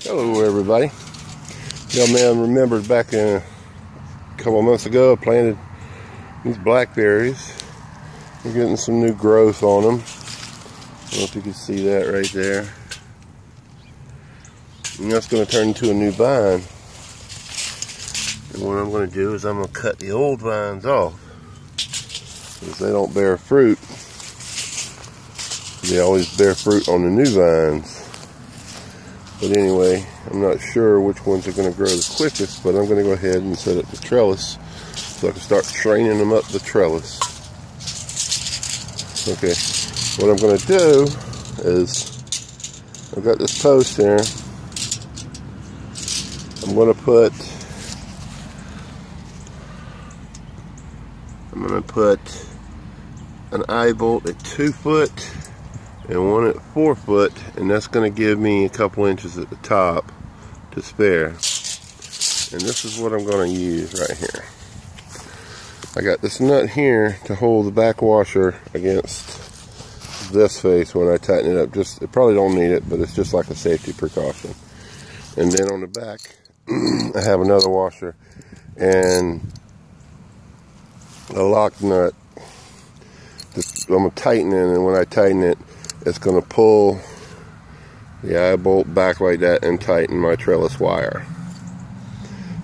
Hello everybody. Young man remembered back a couple months ago I planted these blackberries. We're getting some new growth on them. I don't know if you can see that right there. And that's going to turn into a new vine. And what I'm going to do is I'm going to cut the old vines off, because they don't bear fruit. They always bear fruit on the new vines. But anyway, I'm not sure which ones are going to grow the quickest, but I'm going to go ahead and set up the trellis so I can start training them up the trellis. Okay, what I'm going to do is, I've got this post here. I'm going to put an eye bolt at 2 foot and one at 4 foot, and that's going to give me a couple inches at the top to spare. And this is what I'm going to use right here. I got this nut here to hold the back washer against this face when I tighten it up. It probably don't need it, but it's just like a safety precaution. And then on the back I have another washer and a lock nut. I'm going to tighten it, and when I tighten it, it's going to pull the eye bolt back like that and tighten my trellis wire.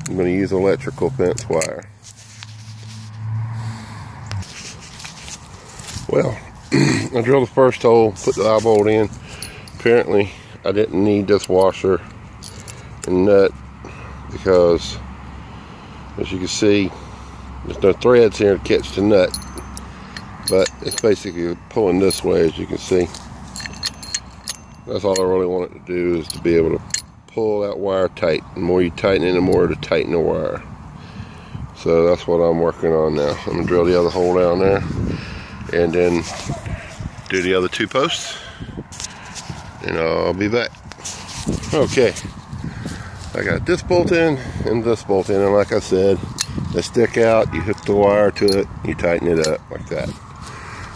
I'm going to use electrical fence wire. Well, I drilled the first hole, put the eye bolt in. Apparently, I didn't need this washer and nut because, as you can see, there's no threads here to catch the nut. But it's basically pulling this way, as you can see. That's all I really want it to do, is to be able to pull that wire tight. The more you tighten it, the more to tighten the wire. So that's what I'm working on now. I'm going to drill the other hole down there and then do the other 2 posts, and I'll be back. Okay, I got this bolt in and this bolt in, and like I said, they stick out. You hook the wire to it, you tighten it up like that.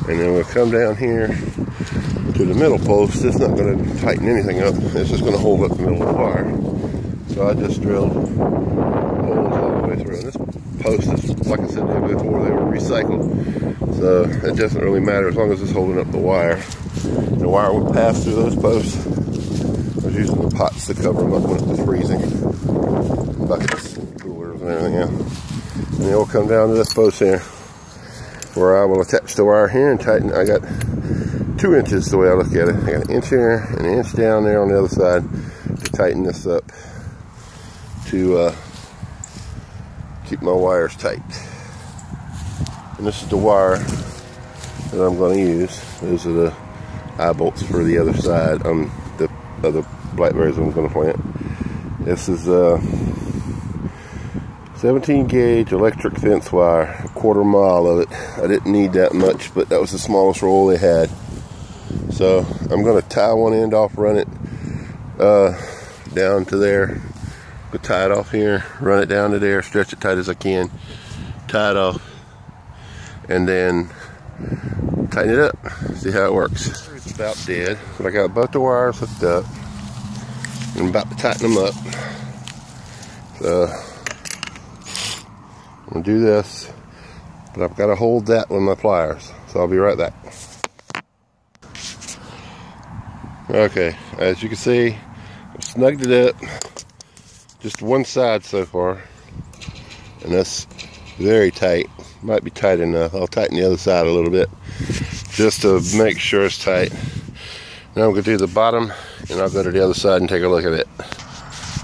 And then we'll come down here to the middle post. It's not going to tighten anything up. It's just going to hold up the middle of the wire. So I just drilled holes all the way through. And this post is, like I said before, they were recycled. So it doesn't really matter as long as it's holding up the wire. And the wire would pass through those posts. I was using the pots to cover them up when it was freezing. Buckets and coolers and everything else. And then we'll come down to this post here, where I will attach the wire here and tighten. I got 2 inches the way I look at it. I got an inch here and an inch down there on the other side to tighten this up to keep my wires tight. And this is the wire that I'm going to use. Those are the eye bolts for the other side on the other blackberries I'm going to plant. This is 17 gauge electric fence wire, 1/4 mile of it. I didn't need that much, but that was the smallest roll they had. So I'm going to tie one end off, run it down to there. Go tie it off here, run it down to there, stretch it tight as I can, tie it off, and then tighten it up. See how it works. It's about dead, but I got both the wires hooked up. I'm about to tighten them up. So I'm going to do this, but I've got to hold that with my pliers, so I'll be right back. Okay, as you can see, I've snugged it up, just one side so far, and that's very tight. Might be tight enough. I'll tighten the other side a little bit, just to make sure it's tight. Now I'm going to do the bottom, and I'll go to the other side and take a look at it.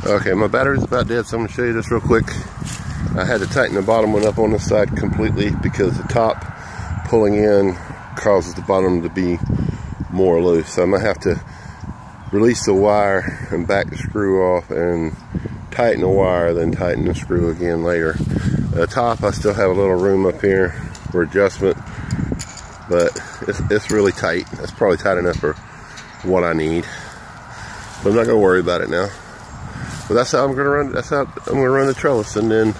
Okay, my battery's about dead, so I'm going to show you this real quick. I had to tighten the bottom one up on this side completely because the top pulling in causes the bottom to be more loose. So I'm going to have to release the wire and back the screw off and tighten the wire, then tighten the screw again later. The top, I still have a little room up here for adjustment, but it's really tight. It's probably tight enough for what I need. But I'm not going to worry about it now. But that's how I'm going to run. That's how I'm going to run the trellis, and then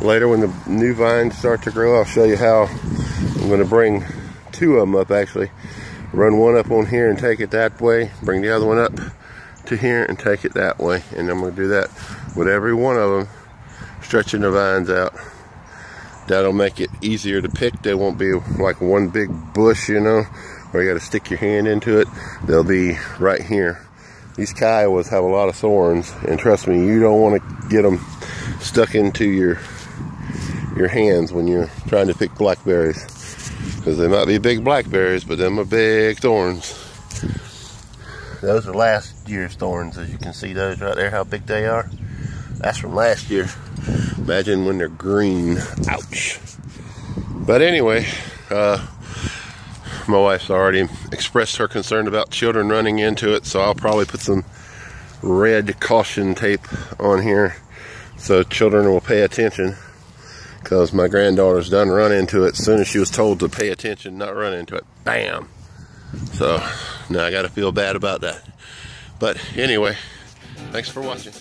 later when the new vines start to grow, I'll show you how I'm going to bring 2 of them up actually. run one up on here and take it that way, bring the other one up to here and take it that way. And I'm going to do that with every one of them, stretching the vines out. That'll make it easier to pick. They won't be like one big bush, you know, where you got to stick your hand into it. They'll be right here. These Kiowas have a lot of thorns, and trust me, you don't want to get them stuck into your hands when you're trying to pick blackberries, because they might be big blackberries, but them are big thorns. Those are last year's thorns, as you can see those right there, how big they are. That's from last year. Imagine when they're green. Ouch. But anyway, my wife's already expressed her concern about children running into it, so I'll probably put some red caution tape on here so children will pay attention, because my granddaughter's done run into it as soon as she was told to pay attention, not run into it. Bam! So now I gotta feel bad about that. But anyway, thanks for watching.